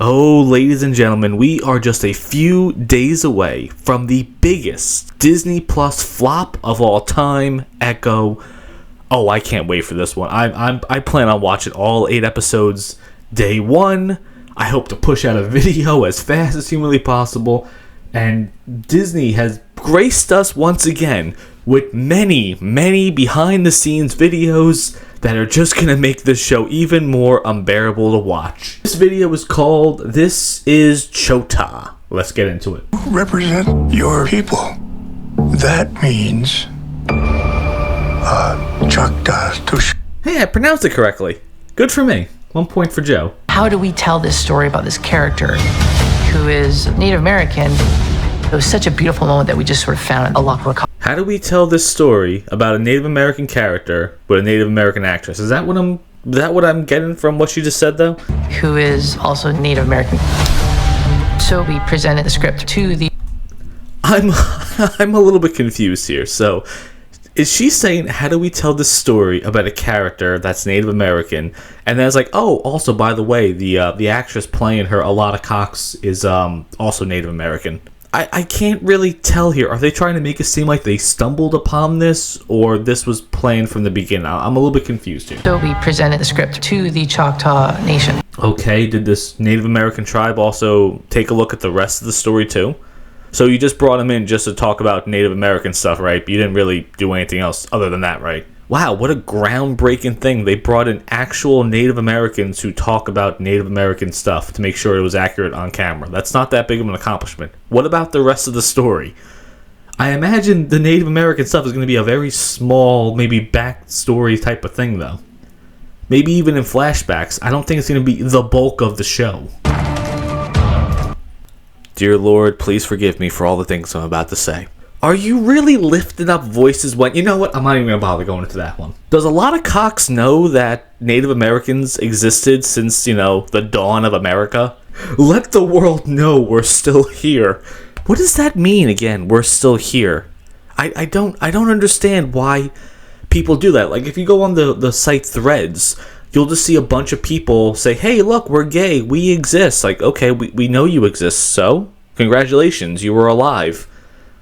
Oh, ladies and gentlemen, we are just a few days away from the biggest Disney Plus flop of all time, Echo. Oh, I can't wait for this one. I plan on watching all 8 episodes day one. I hope to push out a video as fast as humanly possible. And Disney has graced us once again with many, many behind-the-scenes videos that are just going to make this show even more unbearable to watch. This video is called This is Chota. Let's get into it. Represent your people. That means Chakta Tush. Hey, I pronounced it correctly. Good for me. 1 point for Joe. How do we tell this story about this character who is Native American? It was such a beautiful moment that we just sort of found a lot of. How do we tell this story about a Native American character with a Native American actress? Is that what I'm getting from what you just said, though? Who is also Native American. So we presented the script to the... I'm a little bit confused here. So, is she saying, how do we tell this story about a character that's Native American? And then it's like, oh, also, by the way, the actress playing her, Alana Cox, is also Native American. I can't really tell here. Are they trying to make it seem like they stumbled upon this, or this was planned from the beginning? I'm a little bit confused here. So we presented the script to the Choctaw Nation. Okay, did this Native American tribe also take a look at the rest of the story too? So you just brought them in just to talk about Native American stuff, right? But you didn't really do anything else other than that, right? Wow, what a groundbreaking thing. They brought in actual Native Americans who talk about Native American stuff to make sure it was accurate on camera. That's not that big of an accomplishment. What about the rest of the story? I imagine the Native American stuff is going to be a very small, maybe backstory type of thing, though. Maybe even in flashbacks. I don't think it's going to be the bulk of the show. Dear Lord, please forgive me for all the things I'm about to say. Are you really lifting up voices when... You know what? I'm not even going to bother going into that one. Does a lot of Cox know that Native Americans existed since, the dawn of America? Let the world know we're still here. What does that mean, again, we're still here? I don't understand why people do that. Like, if you go on the site Threads, you'll just see a bunch of people say, hey, look, we're gay, we exist. Like, okay, we know you exist, so congratulations, you were alive.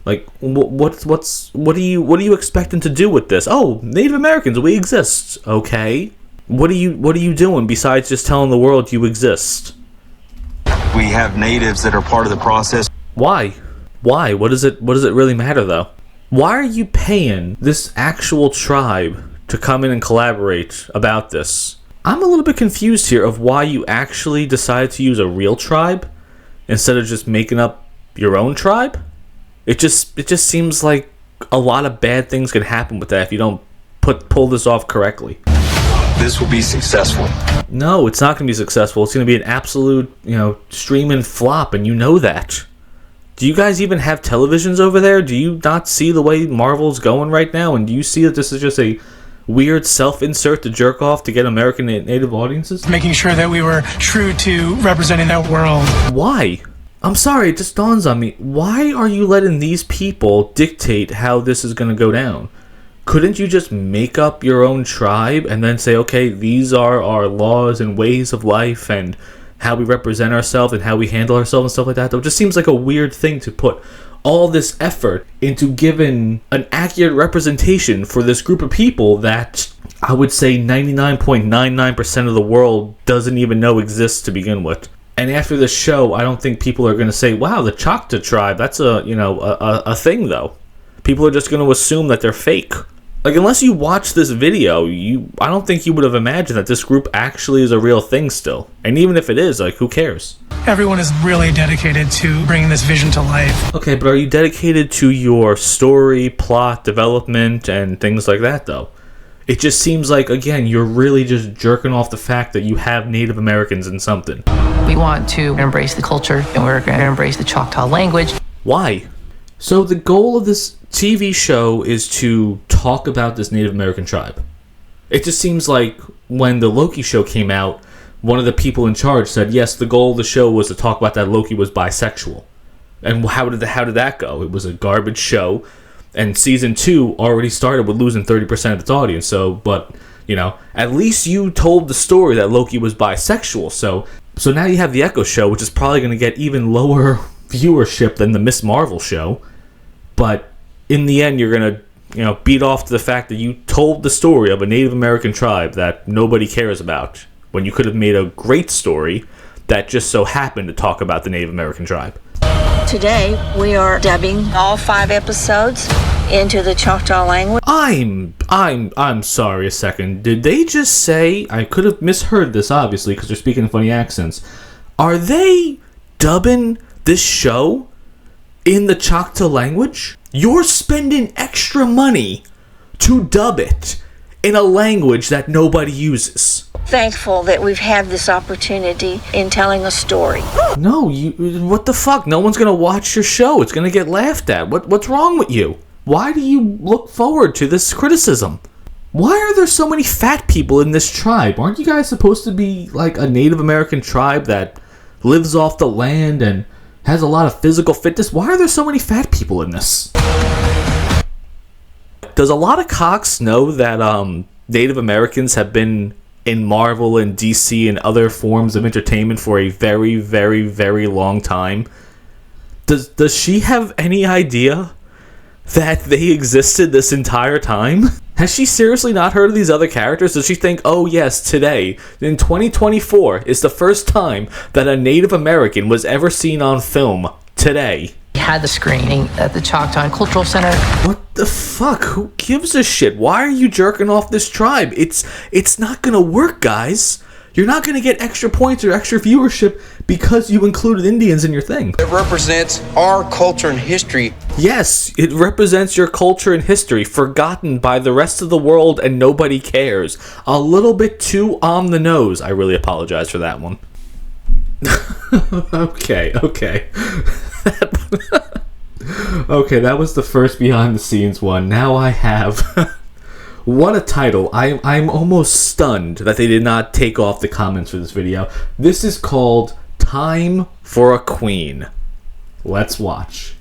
Like, what are you expecting to do with this? Oh, Native Americans, we exist. Okay. What are you doing besides just telling the world you exist? We have natives that are part of the process. Why? What does it really matter, though? Why are you paying this actual tribe to come in and collaborate about this? I'm a little bit confused here of why you actually decided to use a real tribe instead of just making up your own tribe. It just seems like a lot of bad things can happen with that if you don't pull this off correctly. This will be successful. No, it's not going to be successful. It's going to be an absolute, streaming flop, and you know that. Do you guys even have televisions over there? Do you not see the way Marvel's going right now? And do you see that this is just a weird self-insert to jerk off to get American native audiences? Making sure that we were true to representing that world. Why? I'm sorry, it just dawns on me. Why are you letting these people dictate how this is going to go down? Couldn't you just make up your own tribe and then say, okay, these are our laws and ways of life and how we represent ourselves and how we handle ourselves and stuff like that? Though it just seems like a weird thing to put all this effort into giving an accurate representation for this group of people that I would say 99.99% of the world doesn't even know exists to begin with. And after this show, I don't think people are going to say, wow, the Choctaw tribe, that's a thing, though. People are just going to assume that they're fake. Like, unless you watch this video, I don't think you would have imagined that this group actually is a real thing still. And even if it is, like, who cares? Everyone is really dedicated to bringing this vision to life. Okay, but are you dedicated to your story, plot, development, and things like that, though? It just seems like, again, you're really just jerking off the fact that you have Native Americans in something. We want to embrace the culture, and we're going to embrace the Choctaw language. Why? So the goal of this TV show is to talk about this Native American tribe. It just seems like when the Loki show came out, one of the people in charge said, yes, the goal of the show was to talk about that Loki was bisexual. And how did that go? It was a garbage show. And season 2 already started with losing 30% of its audience. So, but, at least you told the story that Loki was bisexual. So So now you have the Echo show, which is probably going to get even lower viewership than the Miss Marvel show. But in the end, you're going to, beat off to the fact that you told the story of a Native American tribe that nobody cares about, when you could have made a great story that just so happened to talk about the Native American tribe. Today, we are dubbing all 5 episodes into the Choctaw language. I'm sorry a second. Did they just say, I could have misheard this obviously because they're speaking in funny accents. Are they dubbing this show in the Choctaw language? You're spending extra money to dub it in a language that nobody uses. Thankful that we've had this opportunity in telling a story. No, what the fuck? No one's gonna watch your show. It's gonna get laughed at. What's wrong with you? Why do you look forward to this criticism? Why are there so many fat people in this tribe? Aren't you guys supposed to be like a Native American tribe that lives off the land and has a lot of physical fitness? Why are there so many fat people in this? Does a lot of cocks know that Native Americans have been in Marvel and DC and other forms of entertainment for a very, very, very long time? Does she have any idea that they existed this entire time? Has she seriously not heard of these other characters? Does she think, oh yes, today, in 2024, is the first time that a Native American was ever seen on film? Today. We had the screening at the Choctaw Cultural Center. What the fuck? Who gives a shit? Why are you jerking off this tribe? It's not gonna work, guys. You're not gonna get extra points or extra viewership because you included Indians in your thing. It represents our culture and history. Yes, it represents your culture and history, forgotten by the rest of the world and nobody cares. A little bit too on the nose. I really apologize for that one. Okay. Okay, that was the first behind the scenes one. Now I have what a title. I'm almost stunned that they did not take off the comments for this video. This is called Time for a Queen. Let's watch.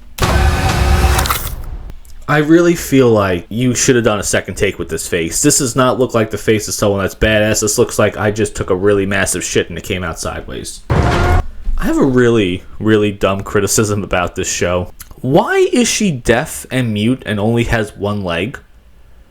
I really feel like you should have done a second take with this face. This does not look like the face of someone that's badass. This looks like I just took a really massive shit and it came out sideways. I have a really, really dumb criticism about this show. Why is she deaf and mute and only has one leg?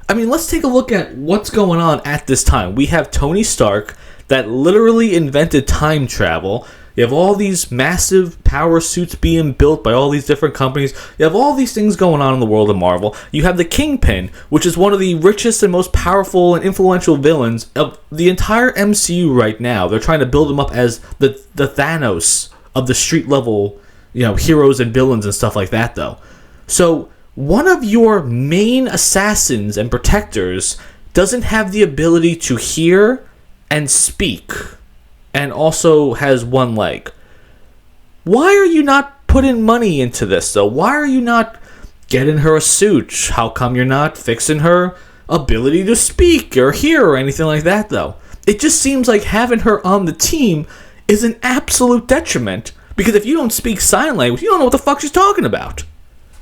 I mean, let's take a look at what's going on at this time. We have Tony Stark that literally invented time travel. You have all these massive power suits being built by all these different companies. You have all these things going on in the world of Marvel. You have the Kingpin, which is one of the richest and most powerful and influential villains of the entire MCU right now. They're trying to build him up as the Thanos of the street level, heroes and villains and stuff like that, though. So one of your main assassins and protectors doesn't have the ability to hear and speak, and also has one leg. Why are you not putting money into this, though? Why are you not getting her a suit? How come you're not fixing her ability to speak or hear or anything like that, though? It just seems like having her on the team is an absolute detriment, because if you don't speak sign language, you don't know what the fuck she's talking about.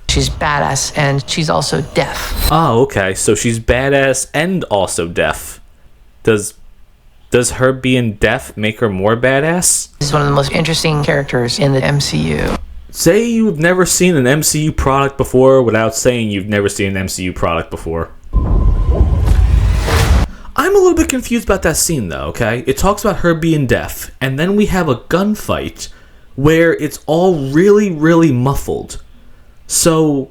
She's badass, and she's also deaf. Oh, okay. So she's badass and also deaf. Does her being deaf make her more badass? She's one of the most interesting characters in the MCU. Say you've never seen an MCU product before without saying you've never seen an MCU product before. I'm a little bit confused about that scene, though, okay? It talks about her being deaf, and then we have a gunfight where it's all really, really muffled. So,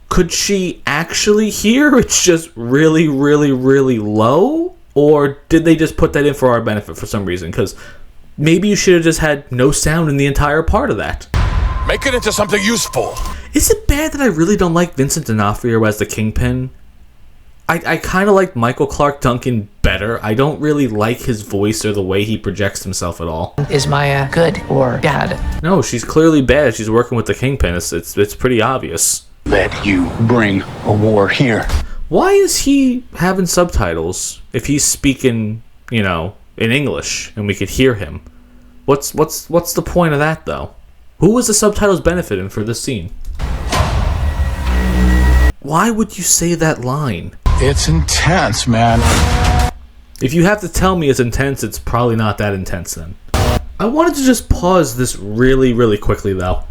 could she actually hear? It's just really, really, really low? Or did they just put that in for our benefit for some reason? Because maybe you should have just had no sound in the entire part of that. Make it into something useful. Is it bad that I really don't like Vincent D'Onofrio as the Kingpin? I kind of like Michael Clarke Duncan better. I don't really like his voice or the way he projects himself at all. Is Maya good or bad? No, she's clearly bad. She's working with the Kingpin. It's pretty obvious. That you bring a war here. Why is he having subtitles if he's speaking, in English and we could hear him? What's the point of that, though? Who was the subtitles benefiting for this scene? Why would you say that line? It's intense, man. If you have to tell me it's intense, it's probably not that intense then. I wanted to just pause this really, really quickly, though.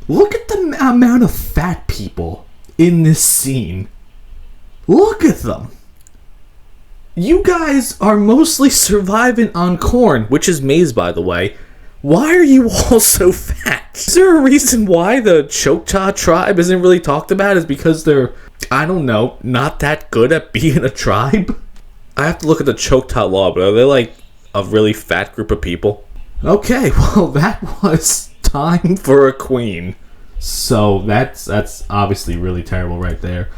Look at the amount of fat people in this scene. Look at them. You guys are mostly surviving on corn, which is maize, by the way. Why are you all so fat? Is there a reason why the Choctaw tribe isn't really talked about? Is because they're, I don't know, not that good at being a tribe? I have to look at the Choctaw law, but are they like a really fat group of people? Okay, well, that was time for a queen. So that's obviously really terrible right there.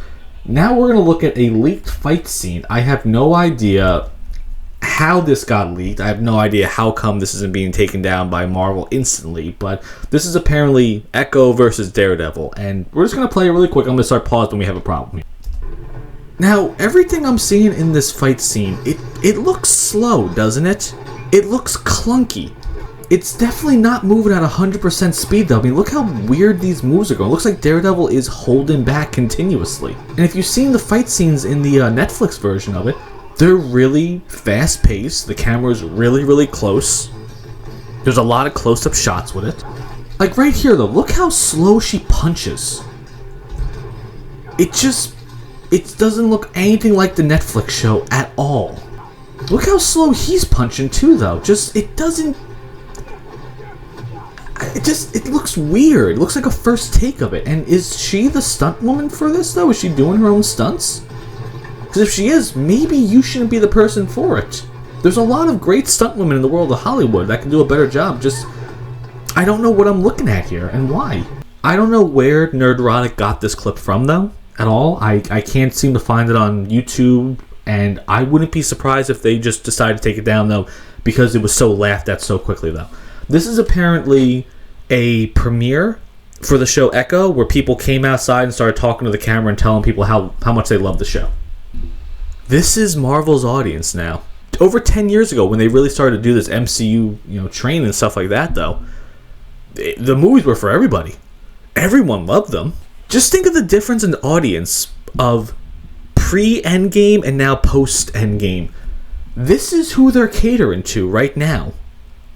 Now we're going to look at a leaked fight scene. I have no idea how this got leaked. I have no idea how come this isn't being taken down by Marvel instantly, but this is apparently Echo versus Daredevil, and we're just going to play it really quick. I'm going to start pausing when we have a problem here. Now, everything I'm seeing in this fight scene, it looks slow, doesn't it? It looks clunky. It's definitely not moving at 100% speed, though. I mean, look how weird these moves are going. It looks like Daredevil is holding back continuously. And if you've seen the fight scenes in the Netflix version of it, they're really fast-paced. The camera's really, really close. There's a lot of close-up shots with it. Like right here, though, look how slow she punches. It doesn't look anything like the Netflix show at all. Look how slow he's punching, too, though. It looks weird. It looks like a first take of it. And is she the stunt woman for this, though? Is she doing her own stunts? Because if she is, maybe you shouldn't be the person for it. There's a lot of great stunt women in the world of Hollywood that can do a better job. I don't know what I'm looking at here and why. I don't know where Nerdrotic got this clip from, though, at all. I can't seem to find it on YouTube, and I wouldn't be surprised if they just decided to take it down, though, because it was so laughed at so quickly, though. This is apparently a premiere for the show Echo, where people came outside and started talking to the camera and telling people how much they love the show. This is Marvel's audience now. Over 10 years ago, when they really started to do this MCU, training and stuff like that, though, the movies were for everybody. Everyone loved them. Just think of the difference in the audience of pre-Endgame and now post-Endgame. This is who they're catering to right now.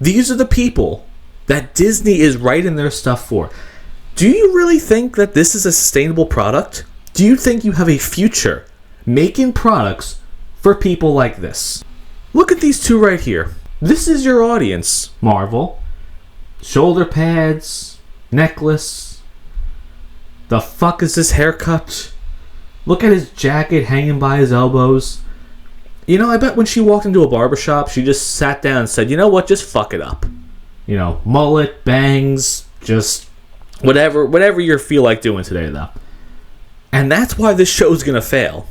These are the people that Disney is writing their stuff for. Do you really think that this is a sustainable product? Do you think you have a future making products for people like this? Look at these two right here. This is your audience, Marvel. Shoulder pads, necklace. The fuck is this haircut? Look at his jacket hanging by his elbows. I bet when she walked into a barbershop, she just sat down and said, you know what, just fuck it up. Mullet, bangs, just whatever you feel like doing today, though. And that's why this show's gonna fail.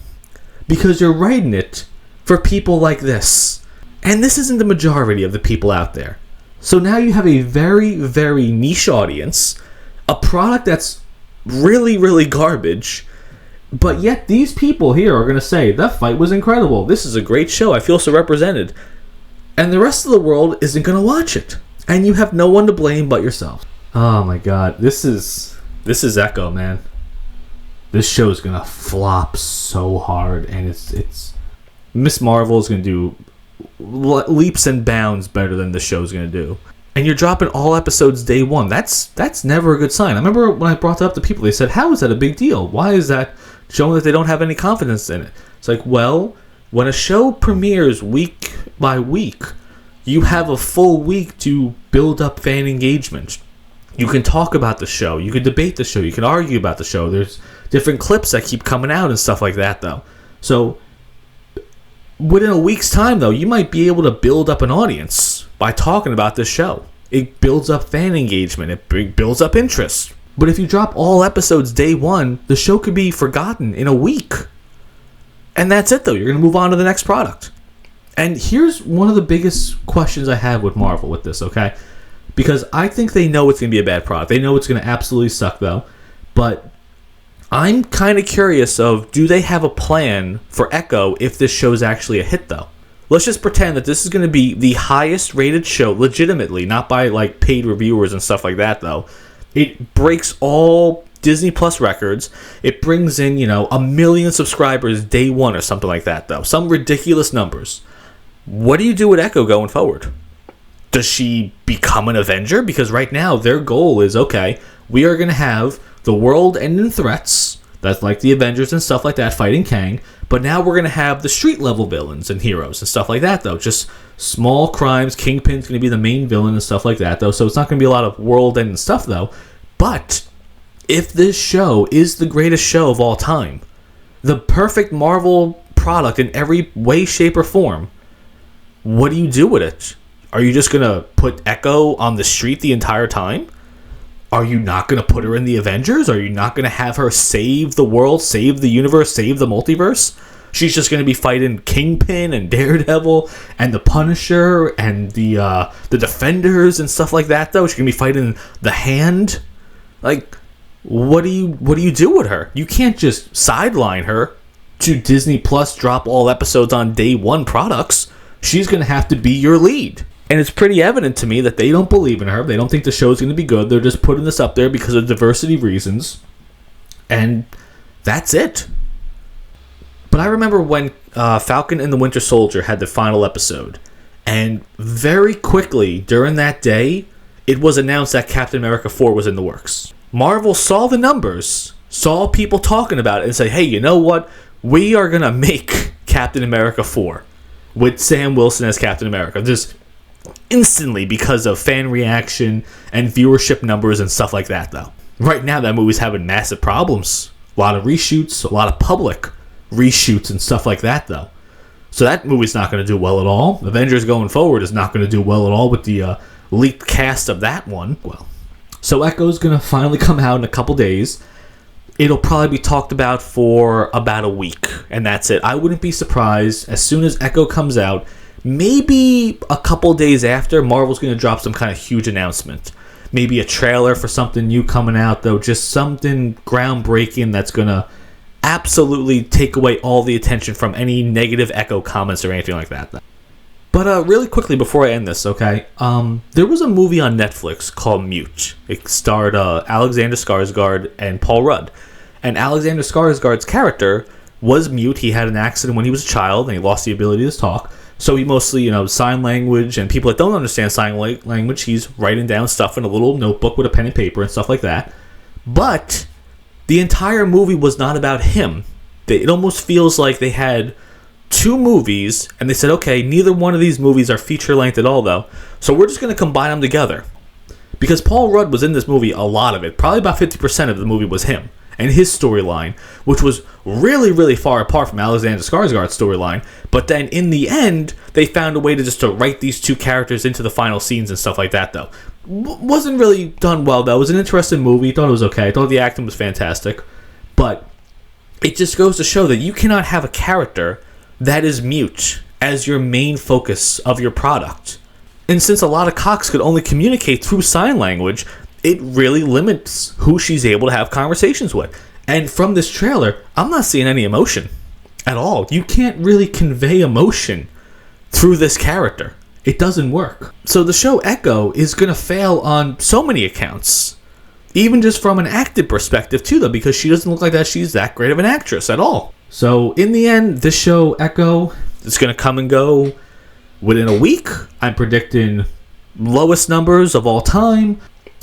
Because you're writing it for people like this. And this isn't the majority of the people out there. So now you have a very, very niche audience, a product that's really, really garbage, but yet these people here are going to say, that fight was incredible. This is a great show. I feel so represented. And the rest of the world isn't going to watch it. And you have no one to blame but yourself. Oh my god. This is Echo, man. This show is going to flop so hard. And it's Miss Marvel is going to do leaps and bounds better than the show's going to do. And you're dropping all episodes day one. That's never a good sign. I remember when I brought that up to people, they said, how is that a big deal? Why is that showing that they don't have any confidence in it? It's like, well, when a show premieres week by week, you have a full week to build up fan engagement. You can talk about the show. You can debate the show. You can argue about the show. There's different clips that keep coming out and stuff like that, though. So within a week's time, though, you might be able to build up an audience by talking about this show. It builds up fan engagement. It builds up interest. But if you drop all episodes day one, the show could be forgotten in a week. And that's it, though. You're going to move on to the next product. And here's one of the biggest questions I have with Marvel with this, okay? Because I think they know it's going to be a bad product. They know it's going to absolutely suck, though. But I'm kind of curious of, do they have a plan for Echo if this show's actually a hit, though? Let's just pretend that this is going to be the highest rated show, legitimately, not by like paid reviewers and stuff like that, though. It breaks all Disney Plus records. It brings in, 1 million subscribers day one or something like that, though. Some ridiculous numbers. What do you do with Echo going forward? Does she become an Avenger? Because right now their goal is, okay, we are going to have the world-ending threats, that's like the Avengers and stuff like that, fighting Kang, but now we're going to have the street-level villains and heroes and stuff like that, though. Just small crimes. Kingpin's going to be the main villain and stuff like that, though, so it's not going to be a lot of world-ending stuff, though. But if this show is the greatest show of all time, the perfect Marvel product in every way, shape, or form, what do you do with it? Are you just going to put Echo on the street the entire time? Are you not going to put her in the Avengers? Are you not going to have her save the world, save the universe, save the multiverse? She's just going to be fighting Kingpin and Daredevil and the Punisher and the Defenders and stuff like that, though. She's going to be fighting the Hand. Like, what do you do with her? You can't just sideline her to Disney Plus, drop all episodes on day one products. She's going to have to be your lead. And it's pretty evident to me that they don't believe in her. They don't think the show's going to be good. They're just putting this up there because of diversity reasons. And that's it. But I remember when Falcon and the Winter Soldier had the final episode. And very quickly during that day, it was announced that Captain America 4 was in the works. Marvel saw the numbers, saw people talking about it, and said, hey, you know what? We are going to make Captain America 4 with Sam Wilson as Captain America. Just instantly, because of fan reaction and viewership numbers and stuff like that, though. Right now, that movie's having massive problems. A lot of reshoots, a lot of public reshoots and stuff like that, though. So that movie's not going to do well at all. Avengers going forward is not going to do well at all with the leaked cast of that one. Well, so Echo's going to finally come out in a couple days. It'll probably be talked about for about a week, and that's it. I wouldn't be surprised as soon as Echo comes out, maybe a couple days after, Marvel's going to drop some kind of huge announcement. Maybe a trailer for something new coming out, though. Just something groundbreaking that's going to absolutely take away all the attention from any negative Echo comments or anything like that. But really quickly before I end this, okay? There was a movie on Netflix called Mute. It starred Alexander Skarsgård and Paul Rudd. And Alexander Skarsgård's character was mute. He had an accident when he was a child, and he lost the ability to talk. So he mostly, sign language, and people that don't understand sign language, he's writing down stuff in a little notebook with a pen and paper and stuff like that. But the entire movie was not about him. It almost feels like they had two movies, and they said, okay, neither one of these movies are feature-length at all, though, so we're just going to combine them together. Because Paul Rudd was in this movie, a lot of it. Probably about 50% of the movie was him and his storyline, which was really, really far apart from Alexander Skarsgård's storyline. But then in the end, they found a way to write these two characters into the final scenes and stuff like that, though. Wasn't really done well, though. It was an interesting movie. Thought it was okay. Thought the acting was fantastic. But it just goes to show that you cannot have a character that is mute as your main focus of your product. And since a lot of cocks could only communicate through sign language, it really limits who she's able to have conversations with. And from this trailer, I'm not seeing any emotion at all. You can't really convey emotion through this character. It doesn't work. So the show Echo is going to fail on so many accounts. Even just from an acting perspective, too, though, because she doesn't look like that she's that great of an actress at all. So in the end, this show Echo is going to come and go within a week. I'm predicting lowest numbers of all time.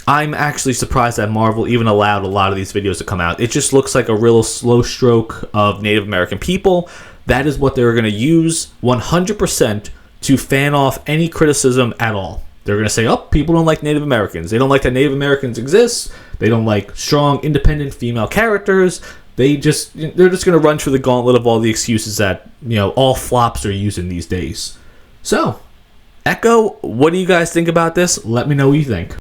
I'm actually surprised that Marvel even allowed a lot of these videos to come out. It just looks like a real slow stroke of Native American people. That is what they're going to use 100% to fan off any criticism at all. They're going to say, oh, people don't like Native Americans. They don't like that Native Americans exist. They don't like strong, independent female characters. They're just going to run through the gauntlet of all the excuses that, all flops are using these days. So, Echo, what do you guys think about this? Let me know what you think.